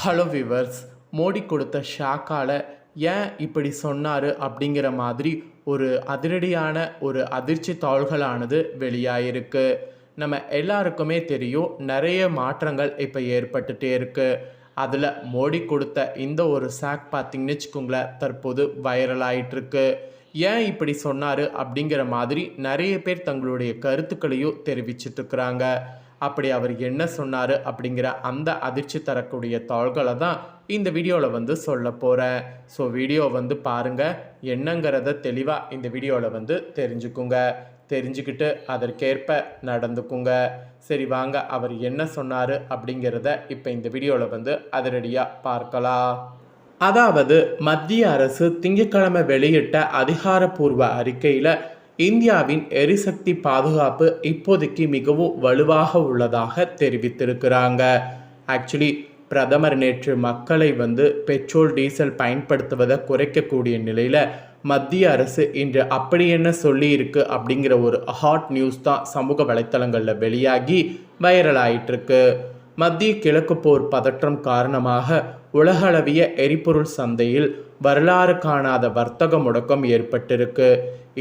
Hello viewers, Modi கொடுத்த ஷாக்கால ஏன் இப்படி சொன்னார் அப்படிங்கிற மாதிரி ஒரு அதிரடியான ஒரு அதிர்ச்சி தாள்களானது வெளியாயிருக்கு. நம்ம எல்லாருக்குமே தெரியும், நிறைய மாற்றங்கள் இப்போ ஏற்பட்டுட்டே இருக்கு. அதில் மோடி கொடுத்த இந்த ஒரு ஷாக் பார்த்திங்கன்னு வச்சுக்கோங்களேன், தற்போது வைரல் ஆகிட்டுருக்கு. ஏன் இப்படி சொன்னார் அப்படிங்கிற மாதிரி நிறைய பேர் தங்களுடைய கருத்துக்களையும் தெரிவிச்சிட்ருக்குறாங்க. அப்படி அவர் என்ன சொன்னார் அப்படிங்கிற அந்த அதிர்ச்சி தரக்கூடிய தாள்களை தான் இந்த வீடியோவில் சொல்ல போகிறேன். ஸோ வீடியோ பாருங்கள், என்னங்கிறத தெளிவாக இந்த வீடியோவில் தெரிஞ்சுக்குங்க. தெரிஞ்சுக்கிட்டு அதற்கேற்ப நடந்துக்குங்க. சரி வாங்க, அவர் என்ன சொன்னார் அப்படிங்கிறத இப்போ இந்த வீடியோவில் அதிரடியாக பார்க்கலாம். அதாவது மத்திய அரசு திங்கட்கிழமை வெளியிட்ட அதிகாரப்பூர்வ அறிக்கையில் இந்தியாவின் எரிசக்தி பாதுகாப்பு இப்போதைக்கு மிகவும் வலுவாக உள்ளதாக தெரிவித்திருக்கிறாங்க. ஆக்சுவலி பிரதமர் நேற்று மக்களை பெட்ரோல் டீசல் பயன்படுத்துவதை குறைக்கக்கூடிய நிலையில் மத்திய அரசு இன்று அப்படி என்ன சொல்லியிருக்கு அப்படிங்கிற ஒரு ஹாட் நியூஸ் தான் சமூக வலைத்தளங்களில் வெளியாகி வைரல் ஆயிட்டிருக்கு. மத்திய கிழக்கு போர் பதற்றம் காரணமாக உலகளவிய எரிபொருள் சந்தையில் வரலாறு காணாத வர்த்தக முடக்கம் ஏற்பட்டிருக்கு.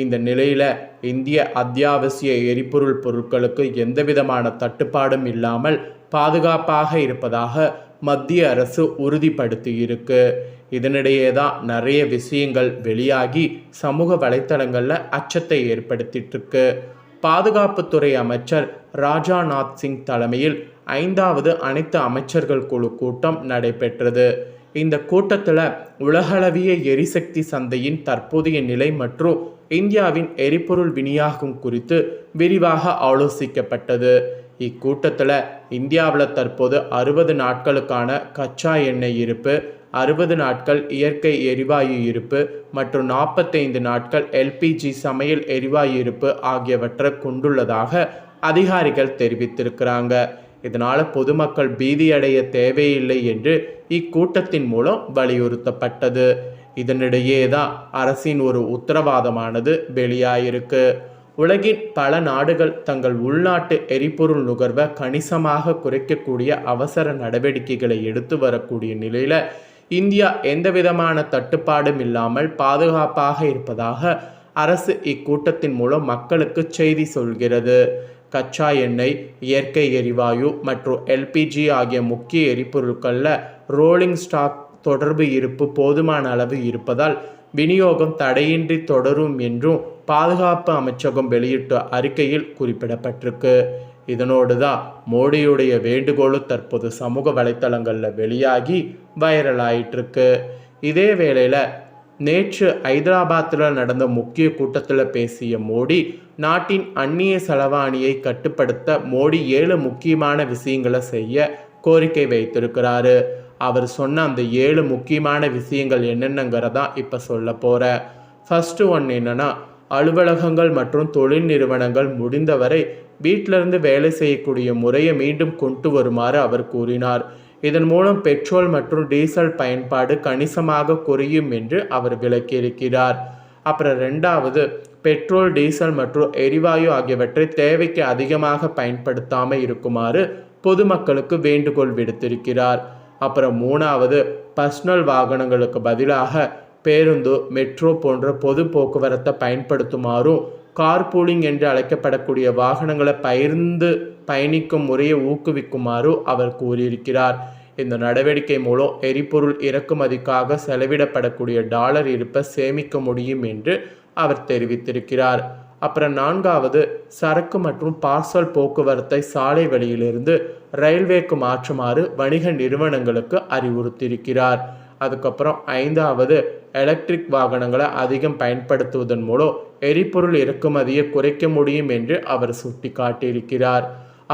இந்த நிலையில் இந்திய அத்தியாவசிய எரிபொருள் பொருட்களுக்கு எந்தவிதமான தட்டுப்பாடும் இல்லாமல் பாதுகாப்பாக இருப்பதாக மத்திய அரசு உறுதிப்படுத்தி இருக்கு. இதனிடையே தான் நிறைய விஷயங்கள் வெளியாகி சமூக வலைத்தளங்களில் அச்சத்தை ஏற்படுத்திட்டு இருக்கு. பாதுகாப்புத்துறை அமைச்சர் ராஜ்நாத் சிங் தலைமையில் 5வது அனைத்து அமைச்சர்கள் குழு கூட்டம் நடைபெற்றது. இந்த கூட்டத்தில் உலகளவிய எரிசக்தி சந்தையின் தற்போதைய நிலை மற்றும் இந்தியாவின் எரிபொருள் விநியோகம் குறித்து விரிவாக ஆலோசிக்கப்பட்டது. இக்கூட்டத்தில் இந்தியாவில் தற்போது 60 நாட்களுக்கான கச்சா எண்ணெய் இருப்பு, 60 நாட்கள் இயற்கை எரிவாயு இருப்பு மற்றும் 45 நாட்கள் எல்பிஜி சமையல் எரிவாயு இருப்பு ஆகியவற்றை கொண்டுள்ளதாக அதிகாரிகள் தெரிவித்திருக்கிறாங்க. இதனால் பொதுமக்கள் பீதியடைய தேவையில்லை என்று இக்கூட்டத்தின் மூலம் வலியுறுத்தப்பட்டது. இதனிடையே தான் அரசின் ஒரு உத்தரவாதமானது வெளியாயிருக்கு. உலகின் பல நாடுகள் தங்கள் உள்நாட்டு எரிபொருள் நுகர்வை கணிசமாக குறைக்கக்கூடிய அவசர நடவடிக்கைகளை எடுத்து வரக்கூடிய நிலையில் இந்தியா எந்தவிதமான தட்டுப்பாடும் இல்லாமல் பாதுகாப்பாக இருப்பதாக அரசு இக்கூட்டத்தின் மூலம் மக்களுக்கு செய்தி சொல்கிறது. கச்சா எண்ணெய், இயற்கை எரிவாயு மற்றும் எல்பிஜி ஆகிய முக்கிய எரிபொருட்களில் ரோலிங் ஸ்டாக் தொடர்பு இருப்பு போதுமான அளவு இருப்பதால் விநியோகம் தடையின்றி தொடரும் என்றும் பாதுகாப்பு அமைச்சகம் வெளியிட்ட அறிக்கையில் குறிப்பிடப்பட்டிருக்கு. இதனோடு தான் மோடியுடைய வேண்டுகோளும் தற்போது சமூக வலைத்தளங்களில் வெளியாகி வைரல் ஆயிட்டிருக்கு. இதே வேளையில் நேற்று ஹைதராபாத்தில் நடந்த முக்கிய கூட்டத்தில் பேசிய மோடி, நாட்டின் அந்நிய செலவாணியை கட்டுப்படுத்த மோடி 7 முக்கியமான விஷயங்களை செய்ய கோரிக்கை வைத்திருக்கிறாரு. அவர் சொன்ன அந்த 7 முக்கியமான விஷயங்கள் என்னென்னங்கிறதான் இப்போ சொல்ல போகிறேன். ஃபஸ்ட்டு ஒன் என்னென்னா, அலுவலகங்கள் மற்றும் தொழில் நிறுவனங்கள் முடிந்தவரை வீட்டிலிருந்து வேலை செய்யக்கூடிய முறையை மீண்டும் கொண்டு வருமாறு அவர் கூறினார். இதன் மூலம் பெட்ரோல் மற்றும் டீசல் பயன்பாடு கணிசமாக குறையும் என்று அவர் விளக்கியிருக்கிறார். அப்புறம் 2வது, பெட்ரோல் டீசல் மற்றும் எரிவாயு ஆகியவற்றை தேவைக்கு அதிகமாக பயன்படுத்தாமல் இருக்குமாறு பொதுமக்களுக்கு வேண்டுகோள் விடுத்திருக்கிறார். அப்புறம் 3வது, பர்சனல் வாகனங்களுக்கு பதிலாக பேருந்து, மெட்ரோ போன்ற பொது போக்குவரத்தை பயன்படுத்துமாறும் கார்பூலிங் என்று அழைக்கப்படக்கூடிய வாகனங்களை பகிர்ந்து பயணிக்கும் முறையை ஊக்குவிக்குமாறும் அவர் கூறியிருக்கிறார். இந்த நடவடிக்கை மூலம் எரிபொருள் இறக்குமதிக்காக செலவிடப்படக்கூடிய டாலர் இருப்பை சேமிக்க முடியும் என்று அவர் தெரிவித்திருக்கிறார். அப்புறம் 4வது, சரக்கு மற்றும் பார்சல் போக்குவரத்தை சாலை வழியிலிருந்து ரயில்வேக்கு மாற்றுமாறு வணிக நிறுவனங்களுக்கு அறிவுறுத்தியிருக்கிறார். அதுக்கப்புறம் 5வது, எலக்ட்ரிக் வாகனங்களை அதிகம் பயன்படுத்துவதன் மூலம் எரிபொருள் இறக்குமதியை குறைக்க முடியும் என்று அவர் சுட்டி காட்டியிருக்கிறார்.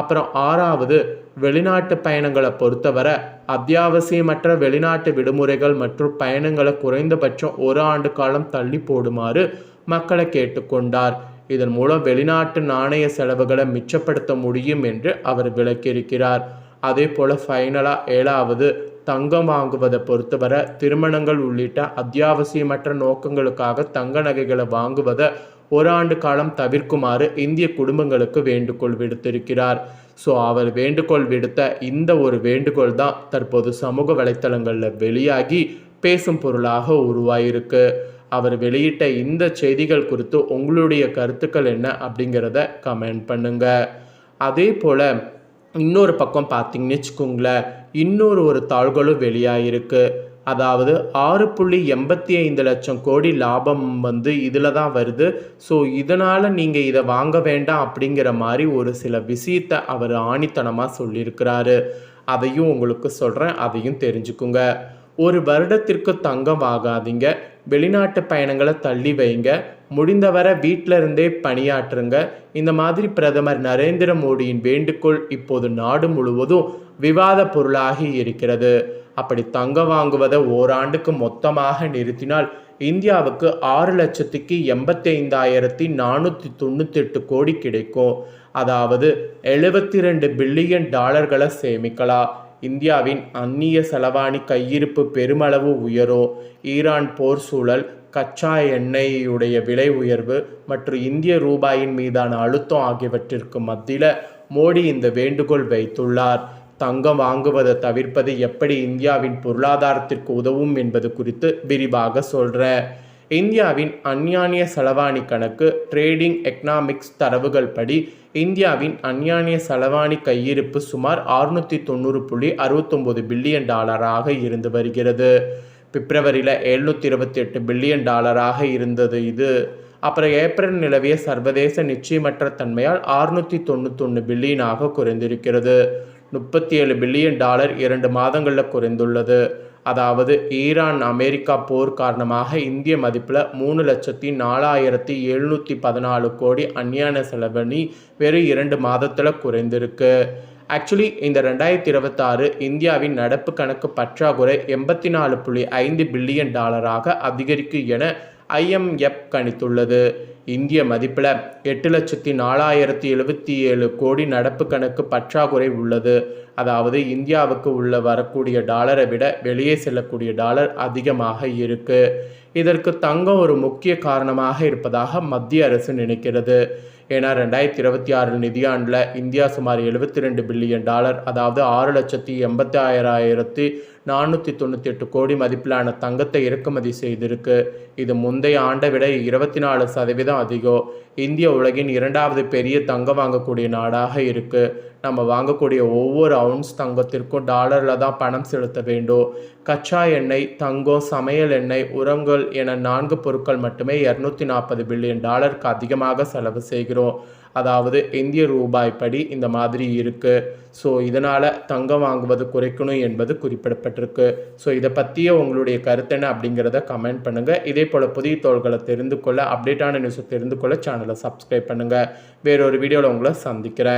அப்புறம் 6வது, வெளிநாட்டு பயணங்களை பொறுத்தவரை அத்தியாவசியமற்ற வெளிநாட்டு விடுமுறைகள் மற்றும் பயணங்களை குறைந்தபட்சம் 1 ஆண்டு காலம் தள்ளி போடுமாறு மக்களை கேட்டுக்கொண்டார். இதன் மூலம் வெளிநாட்டு நாணய செலவுகளை மிச்சப்படுத்த முடியும் என்று அவர் விளக்கியிருக்கிறார். அதே போல் ஃபைனலாக 7வது, தங்கம் வாங்குவதை பொறுத்தவரை திருமணங்கள் உள்ளிட்ட அத்தியாவசியமற்ற நோக்கங்களுக்காக தங்க நகைகளை வாங்குவதை 1 ஆண்டு காலம் தவிர்க்குமாறு இந்திய குடும்பங்களுக்கு வேண்டுகோள் விடுத்திருக்கிறார். ஸோ அவர் வேண்டுகோள் விடுத்த இந்த ஒரு வேண்டுகோள் தான் தற்போது சமூக வலைத்தளங்களில் வெளியாகி பேசும் பொருளாக உருவாயிருக்கு. அவர் வெளியிட்ட இந்த செய்திகள் குறித்து உங்களுடைய கருத்துக்கள் என்ன அப்படிங்கிறத கமெண்ட் பண்ணுங்க. அதே போல் இன்னொரு பக்கம் பார்த்தீங்கன்னு வச்சுக்கோங்களேன், இன்னொரு தாள்களும் வெளியாகிருக்கு. அதாவது 6.85 லட்சம் கோடி லாபம் இதில் தான் வருது. ஸோ இதனால் நீங்கள் இதை வாங்க வேண்டாம் அப்படிங்கிற மாதிரி ஒரு சில விஷயத்தை அவர் ஆணித்தனமாக சொல்லியிருக்கிறாரு. அதையும் உங்களுக்கு சொல்கிறேன், அதையும் தெரிஞ்சுக்குங்க. ஒரு வருடத்திற்கு தங்கம் வாங்காதீங்க, வெளிநாட்டு பயணங்களை தள்ளி வைங்க, முடிந்தவரை வீட்டில் இருந்தே பணியாற்றுங்க. இந்த மாதிரி பிரதமர் நரேந்திர மோடியின் வேண்டுகோள் இப்போது நாடு முழுவதும் விவாத பொருளாகி இருக்கிறது. அப்படி தங்கம் வாங்குவதை ஓராண்டுக்கு மொத்தமாக நிறுத்தினால் இந்தியாவுக்கு 6,85,498 கோடி கிடைக்கும். அதாவது 72 பில்லியன் டாலர்களை சேமிக்கலாம். இந்தியாவின் அந்நிய செலவாணி கையிருப்பு பெருமளவு உயரும். ஈரான் போர் சூழல், கச்சா எண்ணெயுடைய விலை உயர்வு மற்றும் இந்திய ரூபாயின் மீதான அழுத்தம் ஆகியவற்றிற்கு மத்தியில் மோடி இந்த வேண்டுகோள் வைத்துள்ளார். தங்கம் வாங்குவதை தவிர்ப்பது எப்படி இந்தியாவின் பொருளாதாரத்திற்கு உதவும் என்பது குறித்து விரிவாக சொல்கிறேன். இந்தியாவின் அந்நிய செலவாணி கணக்கு ட்ரேடிங் எக்கனாமிக்ஸ் தரவுகள் படி இந்தியாவின் அந்நிய செலவாணி கையிருப்பு சுமார் 690.69 பில்லியன் டாலராக இருந்து வருகிறது. பிப்ரவரியில் 728 பில்லியன் டாலராக இருந்தது இது. அப்புறம் ஏப்ரல் நிலவிய சர்வதேச நிச்சயமற்ற தன்மையால் 691 பில்லியனாக குறைந்திருக்கிறது. 37 பில்லியன் டாலர் 2 மாதங்களில் குறைந்துள்ளது. அதாவது ஈரான் அமெரிக்கா போர் காரணமாக இந்திய மதிப்பில் 3,04,714 கோடி அந்நிய செலவணி வெறும் 2 மாதத்தில் குறைந்திருக்கு. ஆக்சுவலி இந்த 2026 இந்தியாவின் நடப்பு கணக்கு பற்றாக்குறை 84.5 பில்லியன் டாலராக அதிகரிக்கும் என IMF கணித்துள்ளது. இந்திய மதிப்பில் 8,04,077 கோடி நடப்பு கணக்கு பற்றாக்குறை உள்ளது. அதாவது இந்தியாவுக்கு வரக்கூடிய டாலரை விட வெளியே செல்லக்கூடிய டாலர் அதிகமாக இருக்கு. இதற்கு தங்கம் ஒரு முக்கிய காரணமாக இருப்பதாக மத்திய அரசு நினைக்கிறது. ஏன்னா 2026 நிதியாண்டில் இந்தியா சுமார் 72 பில்லியன் டாலர், அதாவது 6,86,498 கோடி மதிப்பிலான தங்கத்தை இறக்குமதி செய்திருக்கு. இது முந்தைய ஆண்டை விட 24% அதிகம். இந்திய உலகின் 2வது பெரிய தங்கம் வாங்கக்கூடிய நாடாக இருக்கு. நம்ம வாங்கக்கூடிய ஒவ்வொரு அவுன்ஸ் தங்கத்திற்கும் டாலரில் தான் பணம் செலுத்த வேண்டும். கச்சா எண்ணெய், தங்கம், சமையல் எண்ணெய், உரங்கள் என 4 பொருட்கள் மட்டுமே 240 பில்லியன் டாலருக்கு அதிகமாக செலவு செய்கிறோம். அதாவது இந்திய ரூபாய் படி இந்த மாதிரி இருக்குது. ஸோ இதனால் தங்கம் வாங்குவது குறைக்கணும் என்பது குறிப்பிடப்பட்டிருக்கு. ஸோ இதை பற்றிய உங்களுடைய கருத்து என்ன அப்படிங்கிறத கமெண்ட் பண்ணுங்கள். இதே போல் புதிய தகவல்களை தெரிந்து கொள்ள, அப்டேட்டான நியூஸை தெரிந்து கொள்ள சேனலை சப்ஸ்கிரைப் பண்ணுங்கள். வேறொரு வீடியோவில் உங்களை சந்திக்கிறேன்.